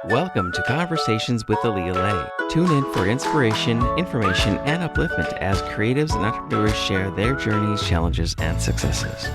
Welcome to Conversations with Alya. Tune in for inspiration, information, and upliftment as creatives and entrepreneurs share their journeys, challenges, and successes.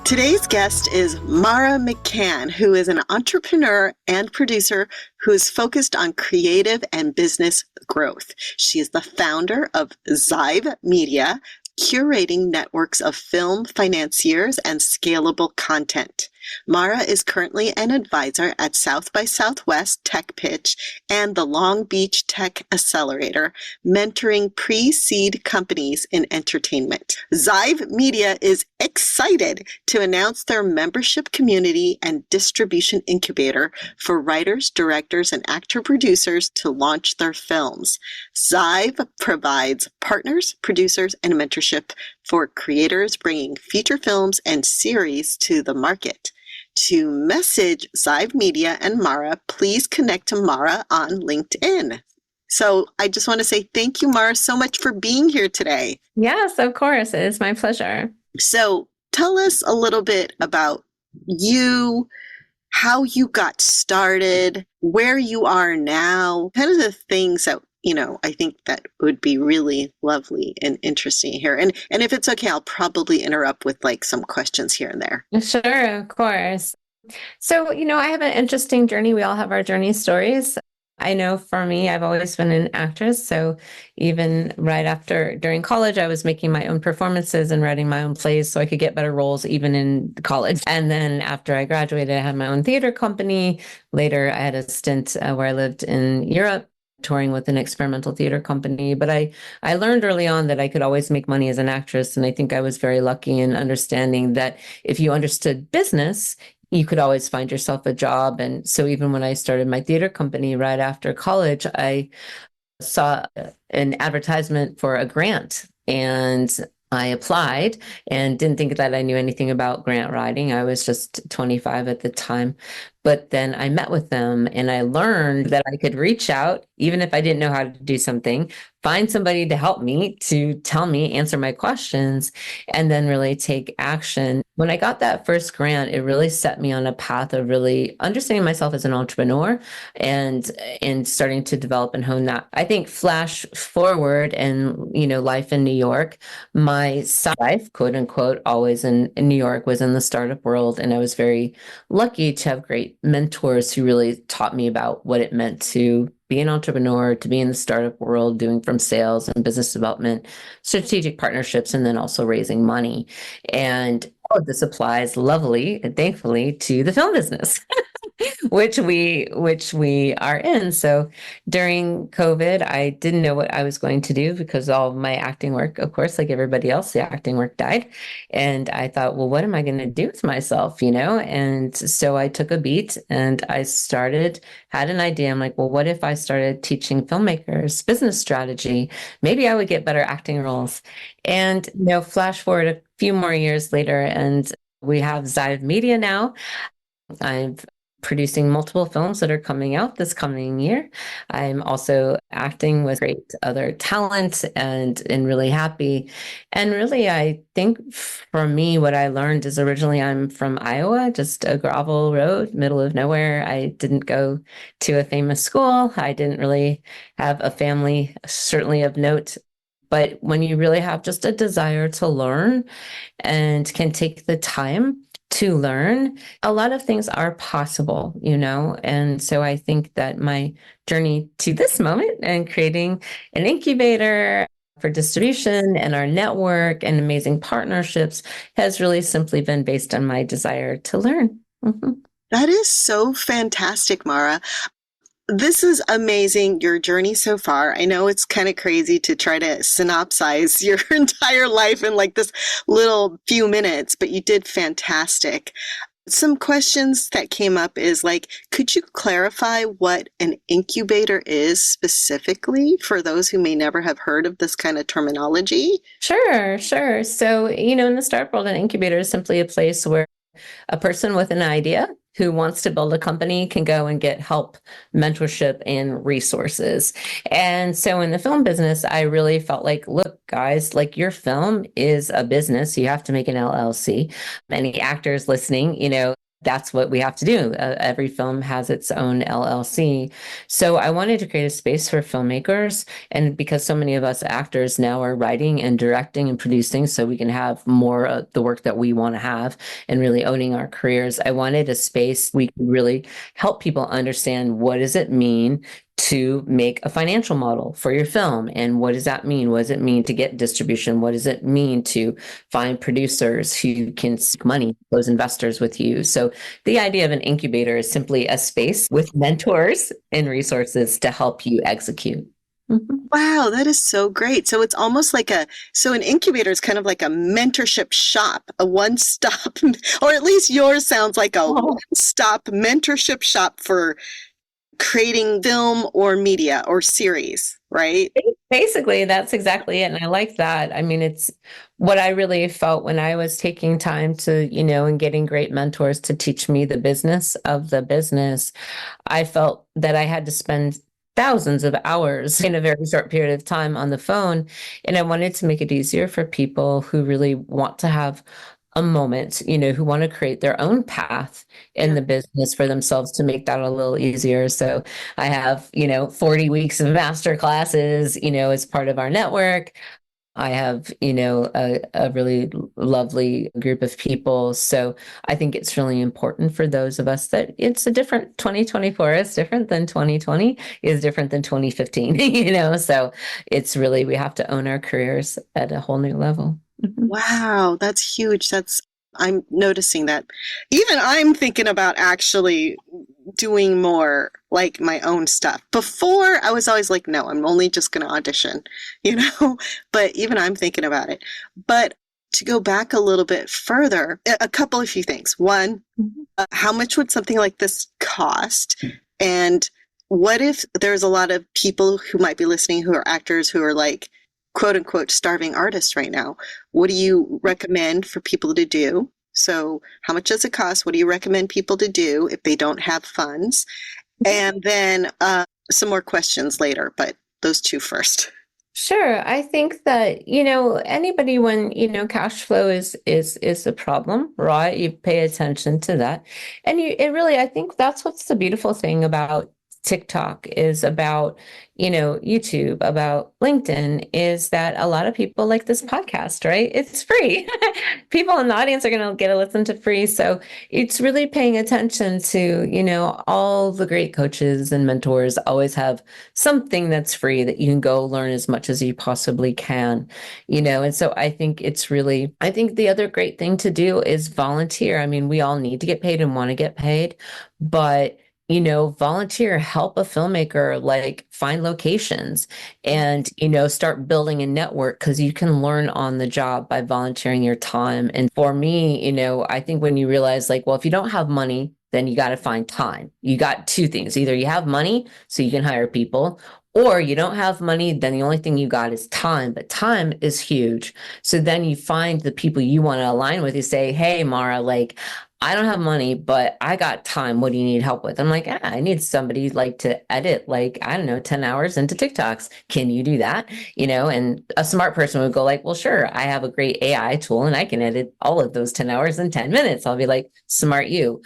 Today's guest is Mara McCann, who is an entrepreneur and producer who is focused on creative and business growth. She is the founder of Zhive Media, curating networks of film financiers and scalable content. Mara is currently an advisor at South by Southwest Tech Pitch and the Long Beach Tech Accelerator, mentoring pre-seed companies in entertainment. Zive Media is excited to announce their membership community and distribution incubator for writers, directors, and actor producers to launch their films. Zive provides partners, producers, and mentorship for creators bringing feature films and series to the market. To message Zhive Media and Mara, please connect to Mara on LinkedIn. So I just want to say thank you, Mara, so much for being here today. Yes, of course. It is my pleasure. So tell us a little bit about you, how you got started, where you are now, kind of the things that I think that would be really lovely and interesting here. And if it's okay, I'll probably interrupt with some questions here and there. Sure, of course. So, I have an interesting journey. We all have our journey stories. I know for me, I've always been an actress. So even during college, I was making my own performances and writing my own plays so I could get better roles even in college. And then after I graduated, I had my own theater company. Later, I had a stint where I lived in Europe, touring with an experimental theater company. But I learned early on that I could always make money as an actress. And I think I was very lucky in understanding that if you understood business, you could always find yourself a job. And so even when I started my theater company right after college, I saw an advertisement for a grant and I applied and didn't think that I knew anything about grant writing. I was just 25 at the time. But then I met with them and I learned that I could reach out, even if I didn't know how to do something, find somebody to help me, to tell me, answer my questions, and then really take action. When I got that first grant, it really set me on a path of really understanding myself as an entrepreneur and starting to develop and hone that. I think flash forward and, life in New York, my life, quote unquote, always in New York was in the startup world. And I was very lucky to have great mentors who really taught me about what it meant to be an entrepreneur, to be in the startup world, doing from sales and business development, strategic partnerships, and then also raising money. And all of this applies lovely and thankfully to the film business, which we are in. So during COVID, I didn't know what I was going to do because all of my acting work, of course, like everybody else, the acting work died. And I thought, well, what am I going to do with myself, And so I took a beat and I had an idea. I'm like, well, what if I started teaching filmmakers business strategy? Maybe I would get better acting roles. And, flash forward a few more years later, and we have Zhive Media now. I'm producing multiple films that are coming out this coming year. I'm also acting with great other talent and really happy. And really, I think for me, what I learned is originally I'm from Iowa, just a gravel road, middle of nowhere. I didn't go to a famous school. I didn't really have a family, certainly of note. But when you really have just a desire to learn and can take the time to learn, a lot of things are possible, And so I think that my journey to this moment and creating an incubator for distribution and our network and amazing partnerships has really simply been based on my desire to learn. Mm-hmm. That is so fantastic, Mara. This is amazing, your journey so far. I know it's kind of crazy to try to synopsize your entire life in this little few minutes, but you did fantastic. Some questions that came up is could you clarify what an incubator is specifically for those who may never have heard of this kind of terminology? Sure. So, in the startup world, an incubator is simply a place where a person with an idea who wants to build a company can go and get help, mentorship, and resources. And so in the film business, I really felt like, look, guys, your film is a business. You have to make an LLC. Any actors listening, that's what we have to do. Every film has its own LLC. So I wanted to create a space for filmmakers. And because so many of us actors now are writing and directing and producing, so we can have more of the work that we want to have and really owning our careers, I wanted a space we could really help people understand, what does it mean to make a financial model for your film? And what does that mean? What does it mean to get distribution? What does it mean to find producers who can seek money, those investors with you? So the idea of an incubator is simply a space with mentors and resources to help you execute. Mhm. Wow, that is so great. So it's almost like so an incubator is kind of like a mentorship shop, a one-stop, or at least yours sounds like a one-stop mentorship shop for creating film or media or series, right? Basically, that's exactly it. And I like that. I mean, it's what I really felt when I was taking time to, and getting great mentors to teach me the business of the business. I felt that I had to spend thousands of hours in a very short period of time on the phone. And I wanted to make it easier for people who really want to have a moment, who want to create their own path in the business for themselves, to make that a little easier. So I have, 40 weeks of master classes, as part of our network. I have, a really lovely group of people. So I think it's really important for those of us that it's a different 2024 is different than 2020 is different than 2015, so it's really, we have to own our careers at a whole new level. Wow, that's huge. I'm noticing that. Even I'm thinking about actually doing more like my own stuff. Before, I was always like, no, I'm only just going to audition, but even I'm thinking about it. But to go back a little bit further, a few things. One, how much would something like this cost? And what if there's a lot of people who might be listening who are actors who are like, quote unquote, starving artists right now? What do you recommend for people to do? So how much does it cost? What do you recommend people to do if they don't have funds? And then some more questions later, but those two first. Sure. I think that, anybody, when, cash flow is a problem, right? You pay attention to that. And I think that's what's the beautiful thing about TikTok, is about, YouTube, about LinkedIn, is that a lot of people like this podcast, right? It's free. People in the audience are going to get to listen to free. So it's really paying attention to, all the great coaches and mentors always have something that's free that you can go learn as much as you possibly can, and so I think the other great thing to do is volunteer. I mean, we all need to get paid and want to get paid, but volunteer, help a filmmaker, like find locations and, start building a network, because you can learn on the job by volunteering your time. And for me, I think when you realize, like, well, if you don't have money, then you got to find time. You got two things. Either you have money so you can hire people, or you don't have money, then the only thing you got is time. But time is huge. So then you find the people you want to align with. You say, hey, Mara, like, I don't have money, but I got time. What do you need help with? I'm like, I need somebody like to edit, like, I don't know, 10 hours into TikToks. Can you do that? And a smart person would go like, well, sure, I have a great AI tool and I can edit all of those 10 hours in 10 minutes. I'll be like, smart you,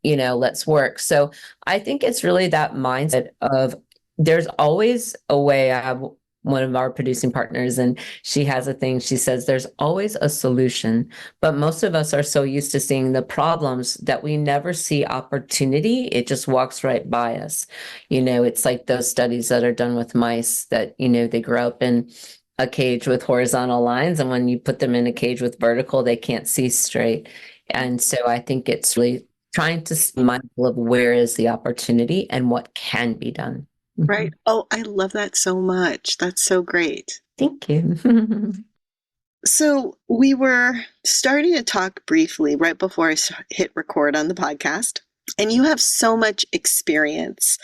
let's work. So I think it's really that mindset of there's always a way. I have one of our producing partners, and she has a thing. She says there's always a solution, but most of us are so used to seeing the problems that we never see opportunity. It just walks right by us. It's like those studies that are done with mice that, they grow up in a cage with horizontal lines, and when you put them in a cage with vertical, they can't see straight. And so I think it's really trying to be mindful of where is the opportunity and what can be done. Right. Oh, I love that so much. That's so great. Thank you. So we were starting to talk briefly right before I hit record on the podcast, and you have so much experience.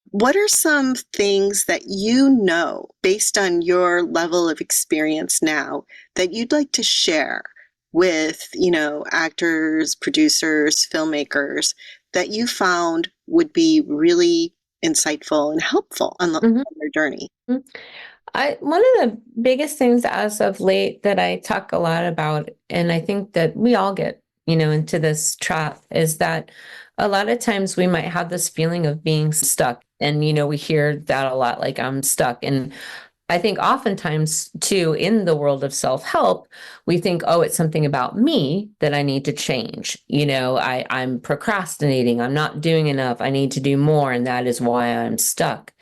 What are some things that based on your level of experience now, that you'd like to share with, actors, producers, filmmakers, that you found would be really insightful and helpful on their journey? One of the biggest things as of late that I talk a lot about, and I think that we all get into this trap is that a lot of times we might have this feeling of being stuck. And, we hear that a lot, like I'm stuck. And I think oftentimes too, in the world of self-help, we think, oh, it's something about me that I need to change. I'm procrastinating. I'm not doing enough. I need to do more. And that is why I'm stuck.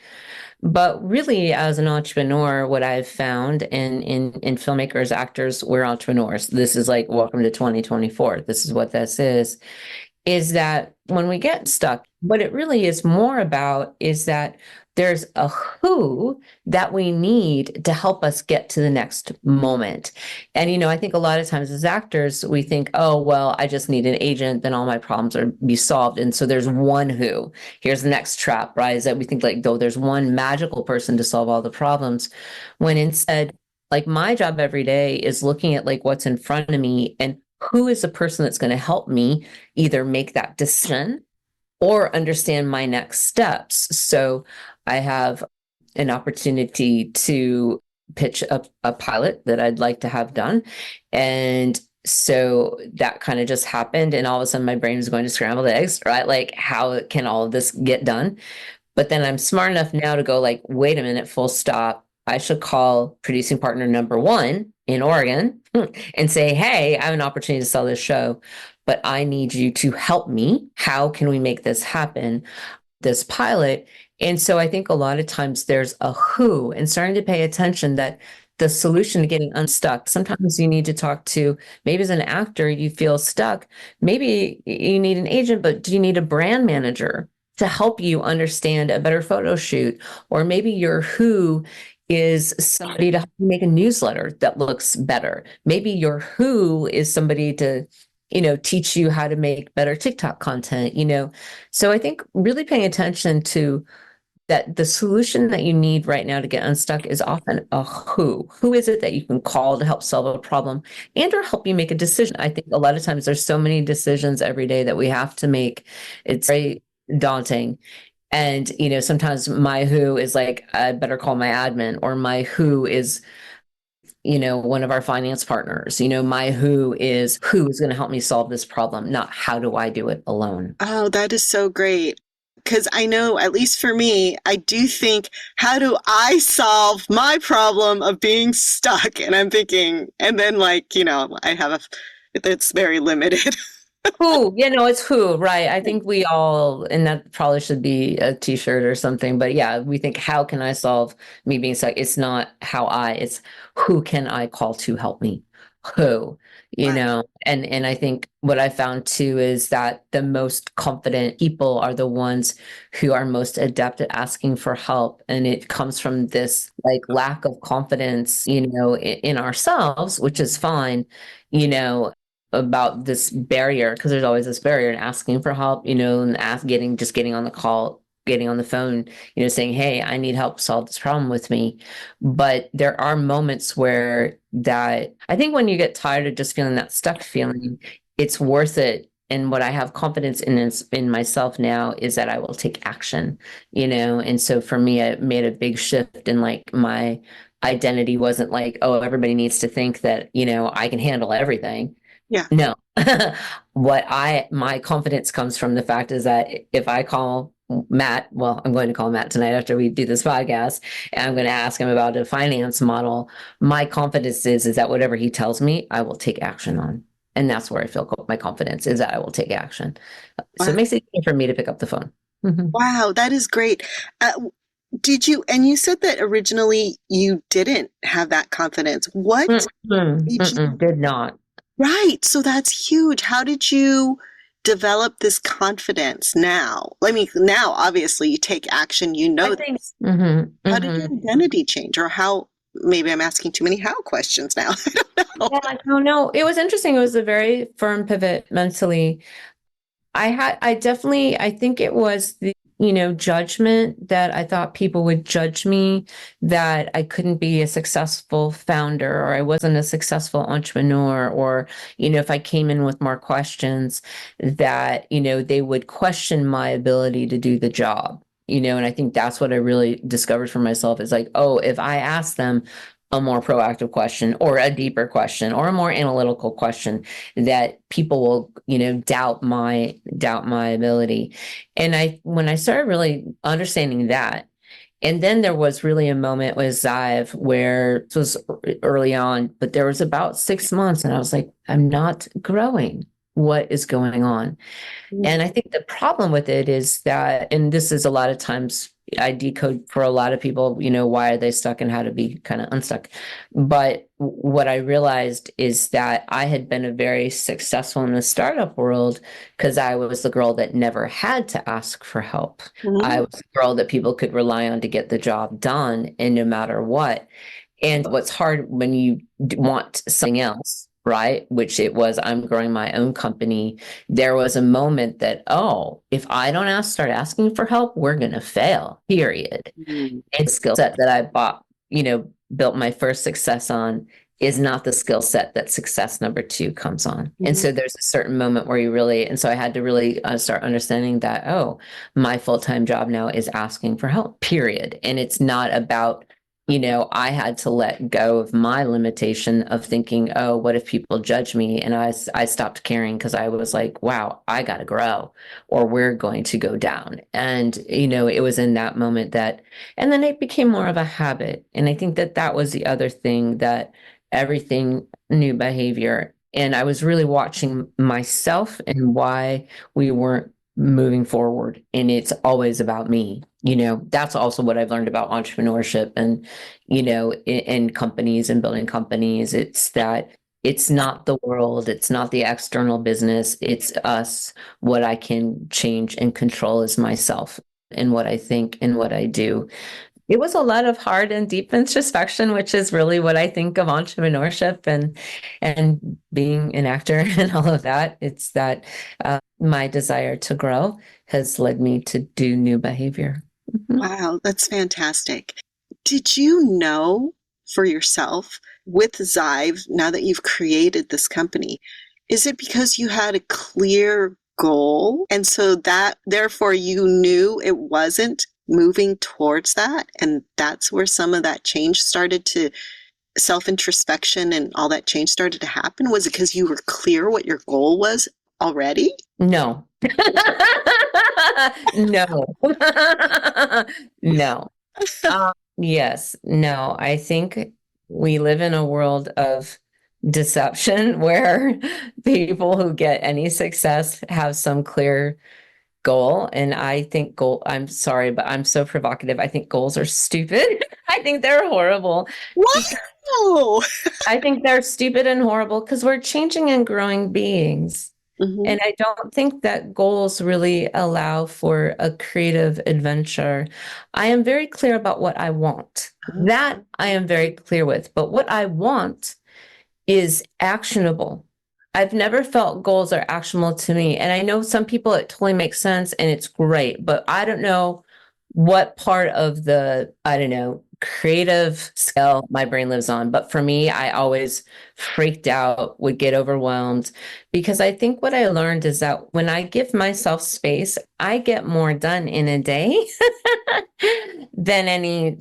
But really, as an entrepreneur, what I've found in filmmakers, actors, we're entrepreneurs. This is like, welcome to 2024. This is what this is that when we get stuck, what it really is more about is that there's a who that we need to help us get to the next moment. And, I think a lot of times as actors, we think, oh, well, I just need an agent, then all my problems are be solved. And so there's one who. Here's the next trap, right? Is that we think like, though there's one magical person to solve all the problems, when instead, like my job every day is looking at like what's in front of me and who is the person that's going to help me either make that decision or understand my next steps. So I have an opportunity to pitch a pilot that I'd like to have done. And so that kind of just happened. And all of a sudden my brain is going to scrambled eggs, right? Like, how can all of this get done? But then I'm smart enough now to go like, wait a minute, full stop. I should call producing partner number 1 in Oregon and say, hey, I have an opportunity to sell this show, but I need you to help me. How can we make this happen? This pilot. And so I think a lot of times there's a who, and starting to pay attention that the solution to getting unstuck, sometimes you need to talk to, maybe as an actor, you feel stuck. Maybe you need an agent, but do you need a brand manager to help you understand a better photo shoot? Or maybe your who is somebody to help you make a newsletter that looks better. Maybe your who is somebody to, teach you how to make better TikTok content, So I think really paying attention to that the solution that you need right now to get unstuck is often a who. Who is it that you can call to help solve a problem and or help you make a decision? I think a lot of times there's so many decisions every day that we have to make. It's very daunting. And, sometimes my who is like, I better call my admin, or my who is, one of our finance partners, my who is going to help me solve this problem, not how do I do it alone. Oh, that is so great. Because I know, at least for me, I do think, how do I solve my problem of being stuck? And I'm thinking, and then I have it's very limited. Who, it's who, right? I think we all, and that probably should be a t-shirt or something, but yeah, we think, how can I solve me being stuck? It's not it's who can I call to help me? Who, Right. and I think what I found too is that the most confident people are the ones who are most adept at asking for help. And it comes from this like lack of confidence, in ourselves, which is fine, about this barrier, because there's always this barrier in asking for help, and getting on the call, getting on the phone, saying, hey, I need help solve this problem with me. But there are moments where that I think when you get tired of just feeling that stuck feeling, it's worth it. And what I have confidence in myself now is that I will take action, and so for me, it made a big shift in like my identity wasn't like, oh, everybody needs to think that, I can handle everything. Yeah. No. My confidence comes from the fact is that if I call Matt, well, I'm going to call Matt tonight after we do this podcast, and I'm going to ask him about a finance model. My confidence is that whatever he tells me, I will take action on. And that's where I feel my confidence is that I will take action. So it makes it easy for me to pick up the phone. Wow, that is great. And you said that originally you didn't have that confidence. What Did not. Right. So that's huge. How did you develop this confidence now? I mean, now obviously you take action, I think, this. How did your identity change, or how, maybe I'm asking too many how questions now. I don't know. yeah, no, it was interesting. It was a very firm pivot mentally. I think it was the, judgment that I thought people would judge me, that I couldn't be a successful founder, or I wasn't a successful entrepreneur, or, if I came in with more questions, that, they would question my ability to do the job, and I think that's what I really discovered for myself is like, oh, if I ask them, a more proactive question or a deeper question or a more analytical question that people will, doubt my ability. And when I started really understanding that, and then there was really a moment with Zive where it was early on, but there was about 6 months and I was like, I'm not growing. What is going on? And I think the problem with it is that, and this is a lot of times I decode for a lot of people, why are they stuck and how to be kind of unstuck. But what I realized is that I had been a very successful in the startup world because I was the girl that never had to ask for help. I was the girl that people could rely on to get the job done, and no matter what. And what's hard when you want something else, right? Which it was, I'm growing my own company. There was a moment that, oh, if I don't start asking for help, we're going to fail, period. And skill set that I built my first success on is not the skill set that success number 2 comes on. And so there's a certain moment where and so I had to really start understanding that, oh, my full-time job now is asking for help, period. And it's not about, I had to let go of my limitation of thinking, oh, what if people judge me? And I stopped caring because I was like, wow, I got to grow or we're going to go down. And, it was in that moment and then it became more of a habit. And I think that was the other thing, that everything new behavior. And I was really watching myself and why we weren't moving forward. And it's always about me. That's also what I've learned about entrepreneurship and, in companies and building companies. It's that it's not the world, it's not the external business, it's us. What I can change and control is myself and what I think and what I do. It was a lot of hard and deep introspection, which is really what I think of entrepreneurship and being an actor and all of that. It's that my desire to grow has led me to do new behavior. Wow, that's fantastic. Did you know for yourself with Zive, now that you've created this company, is it because you had a clear goal? And so that therefore you knew it wasn't moving towards that? And that's where some of that change started to self-introspection and all that change started to happen? Was it because you were clear what your goal was already? No. No. No. Yes. No. I think we live in a world of deception where people who get any success have some clear goal. And I think I'm sorry, but I'm so provocative. I think goals are stupid. I think they're horrible. Wow. I think they're stupid and horrible because we're changing and growing beings. And I don't think that goals really allow for a creative adventure. I am very clear about what I want. That I am very clear with. But what I want is actionable. I've never felt goals are actionable to me. And I know some people, it totally makes sense and it's great, but I don't know what part of the, creative scale my brain lives on. But for me, I always freaked out, would get overwhelmed, because I think what I learned is that when I give myself space, I get more done in a day than any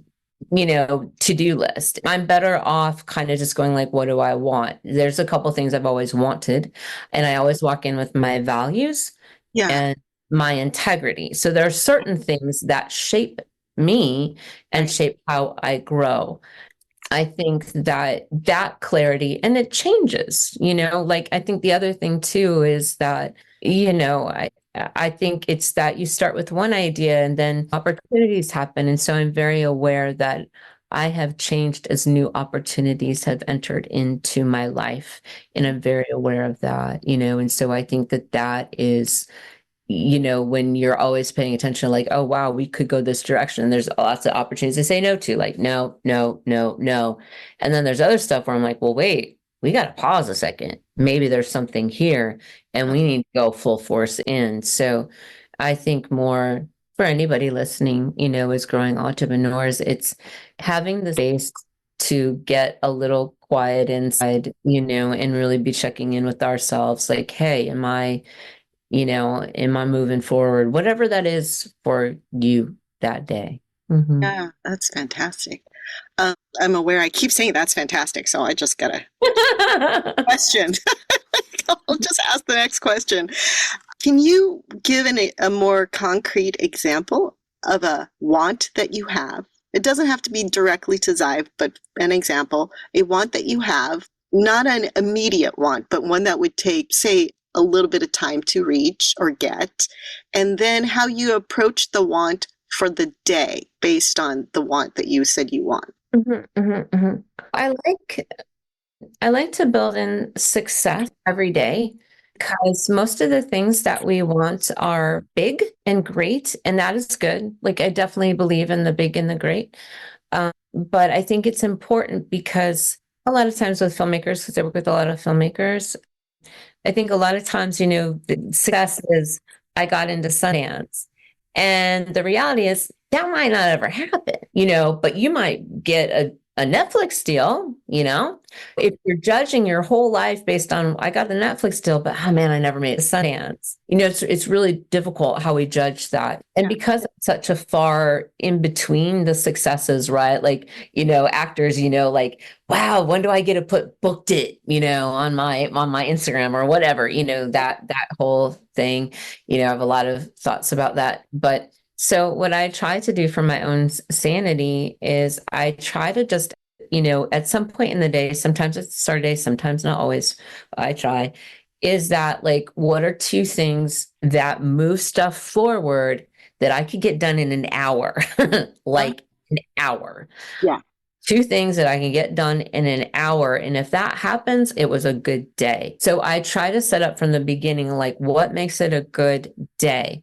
to-do list. I'm better off kind of just going like, what do I want? There's a couple things I've always wanted, and I always walk in with my values and my integrity. So there are certain things that shape me and shape how I grow. I think that clarity, and it changes, like I think the other thing too is that, I think it's that you start with one idea and then opportunities happen. And so I'm very aware that I have changed as new opportunities have entered into my life. And I'm very aware of that, and so I think that is, when you're always paying attention, like, oh, wow, we could go this direction. And there's lots of opportunities to say no to, like, no, no, no, no. And then there's other stuff where I'm like, well, wait, we got to pause a second. Maybe there's something here and we need to go full force in. So I think more for anybody listening, as growing entrepreneurs, it's having the space to get a little quiet inside, and really be checking in with ourselves. Like, hey, am I moving forward? Whatever that is for you that day. Yeah, that's fantastic. I'm aware I keep saying that's fantastic, so I just got a question. I'll just ask the next question. Can you give a more concrete example of a want that you have? It doesn't have to be directly to Zive, but an example, a want that you have, not an immediate want, but one that would take, say, a little bit of time to reach or get, and then how you approach the want for the day based on the want that you said you want. I like to build in success every day because most of the things that we want are big and great, and that is good. Like I definitely believe in the big and the great. But I think it's important because a lot of times with filmmakers, because I work with a lot of filmmakers, I think a lot of times, the success is I got into Sundance. And the reality is that might not ever happen, but you might get a Netflix deal, if you're judging your whole life based on, I got the Netflix deal, but oh man, I never made a Sundance. It's really difficult how we judge that. And because it's such a far in between the successes, right? Like, actors, like, wow, when do I get to put booked it, on my Instagram or whatever, that whole thing, I have a lot of thoughts about that. But so what I try to do for my own sanity is I try to just, at some point in the day, sometimes it's the start of the day, sometimes not always, I try, is that like, what are two things that move stuff forward that I could get done in an hour? Like an hour. Yeah. Two things that I can get done in an hour. And if that happens, it was a good day. So I try to set up from the beginning, like what makes it a good day?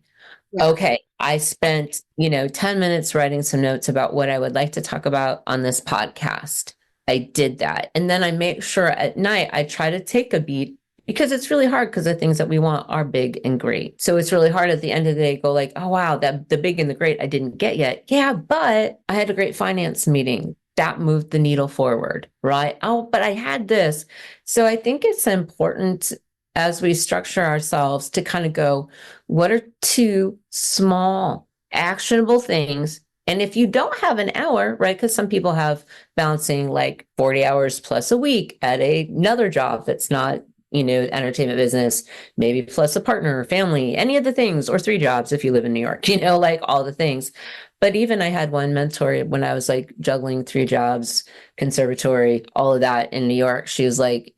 Yeah. Okay, I spent, 10 minutes writing some notes about what I would like to talk about on this podcast. I did that. And then I make sure at night I try to take a beat because it's really hard because the things that we want are big and great. So it's really hard at the end of the day, go like, oh, wow, that the big and the great I didn't get yet. Yeah, but I had a great finance meeting. That moved the needle forward, right? Oh, but I had this. So I think it's important as we structure ourselves to kind of go, what are two small actionable things? And if you don't have an hour, right? Because some people have balancing like 40 hours plus a week at another job that's not, entertainment business, maybe plus a partner, family, any of the things, or 3 jobs if you live in New York, like all the things. But even I had one mentor when I was like juggling 3 jobs, conservatory, all of that in New York. She was like,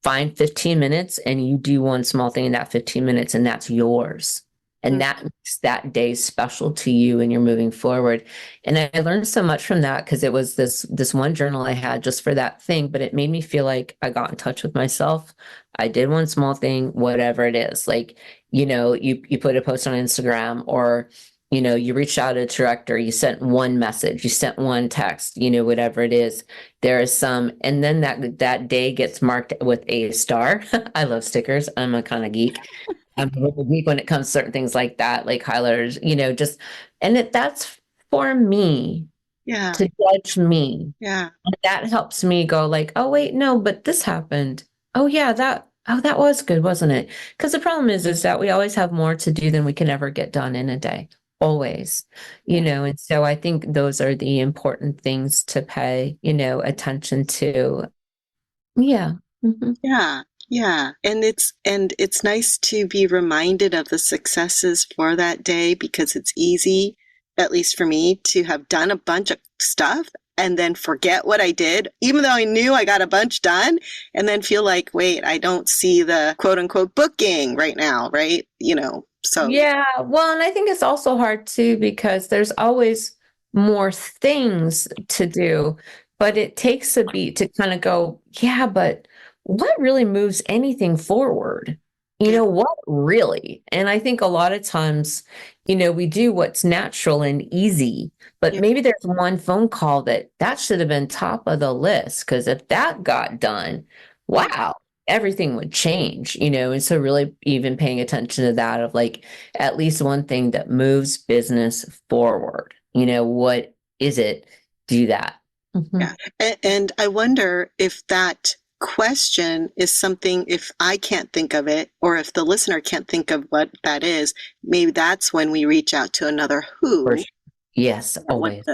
find 15 minutes and you do one small thing in that 15 minutes and that's yours. And that makes that day special to you and you're moving forward. And I learned so much from that because it was this one journal I had just for that thing, but it made me feel like I got in touch with myself. I did one small thing, whatever it is. Like, you put a post on Instagram or, you reached out to a director, you sent one message, you sent one text, whatever it is, there is some, and then that day gets marked with a star. I love stickers. I'm a kind of geek. I'm a little geek when it comes to certain things like that, like highlighters, that's for me. Yeah. To judge me. Yeah. And that helps me go like, oh, wait, no, but this happened. Oh, yeah, that was good, wasn't it? Because the problem is that we always have more to do than we can ever get done in a day. Always, and so I think those are the important things to pay, attention to. Yeah. Mm-hmm. Yeah. Yeah. And it's nice to be reminded of the successes for that day because it's easy, at least for me, to have done a bunch of stuff and then forget what I did, even though I knew I got a bunch done, and then feel like, wait, I don't see the quote unquote booking right now, right? So yeah, well, and I think it's also hard too because there's always more things to do, but it takes a beat to kind of go, yeah, but what really moves anything forward? What really? And I think a lot of times, we do what's natural and easy, but maybe there's one phone call that should have been top of the list because if that got done, wow, everything would change, and so really even paying attention to that of like at least one thing that moves business forward, what is it? Do that. Mm-hmm. Yeah. And I wonder if that question is something, if I can't think of it, or if the listener can't think of what that is, maybe that's when we reach out to another who. Yes, always.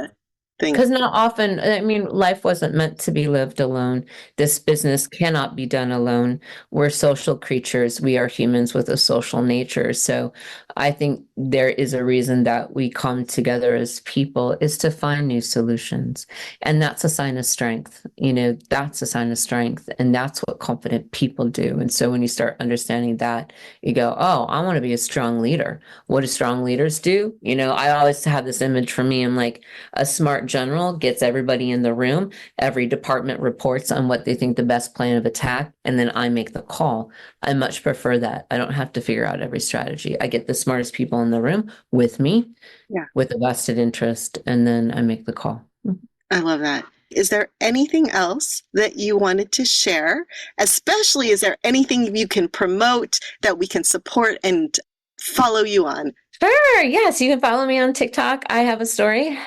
Thank Because not often, I mean, life wasn't meant to be lived alone. This business cannot be done alone. We're social creatures. We are humans with a social nature. So I think there is a reason that we come together as people is to find new solutions. And that's a sign of strength. That's a sign of strength. And that's what confident people do. And so when you start understanding that, you go, oh, I want to be a strong leader. What do strong leaders do? I always have this image for me. I'm like, a smart general gets everybody in the room. Every department reports on what they think the best plan of attack, and then I make the call. I much prefer that. I don't have to figure out every strategy. I get the smartest people in the room with me, with a vested interest, and then I make the call. I love that. Is there anything else that you wanted to share? Especially, is there anything you can promote that we can support and follow you on? Sure. Yes, you can follow me on TikTok. I have a story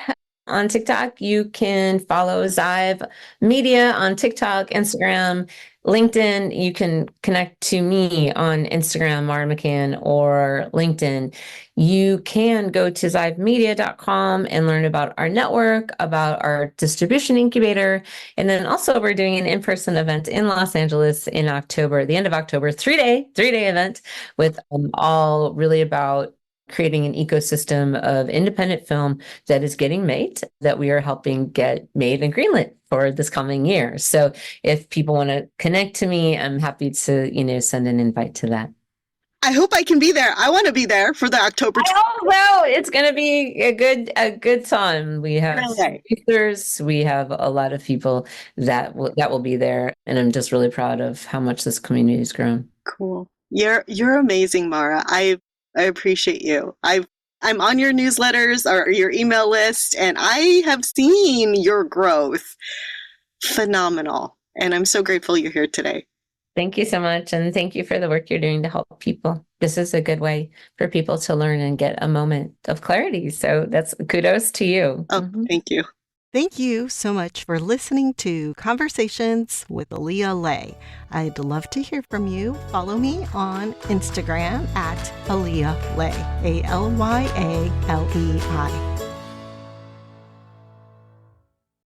on TikTok. You can follow Zhive Media on TikTok, Instagram, LinkedIn. You can connect to me on Instagram, Mara McCann, or LinkedIn. You can go to zivemedia.com and learn about our network, about our distribution incubator. And then also we're doing an in-person event in Los Angeles in October, the end of October, three-day event with all really about creating an ecosystem of independent film that is getting made, that we are helping get made and greenlit for this coming year. So if people want to connect to me, I'm happy to, send an invite to that. I hope I can be there. I want to be there for the October. Well, it's going to be a good time. We have speakers, we have a lot of people that will be there, and I'm just really proud of how much this community has grown. Cool. You're amazing, Mara. I appreciate you. I'm on your newsletters or your email list, and I have seen your growth. Phenomenal. And I'm so grateful you're here today. Thank you so much. And thank you for the work you're doing to help people. This is a good way for people to learn and get a moment of clarity. So that's kudos to you. Oh, Thank you. Thank you so much for listening to Conversations with Alya Lei. I'd love to hear from you. Follow me on Instagram at Alya Lei, ALYALEI.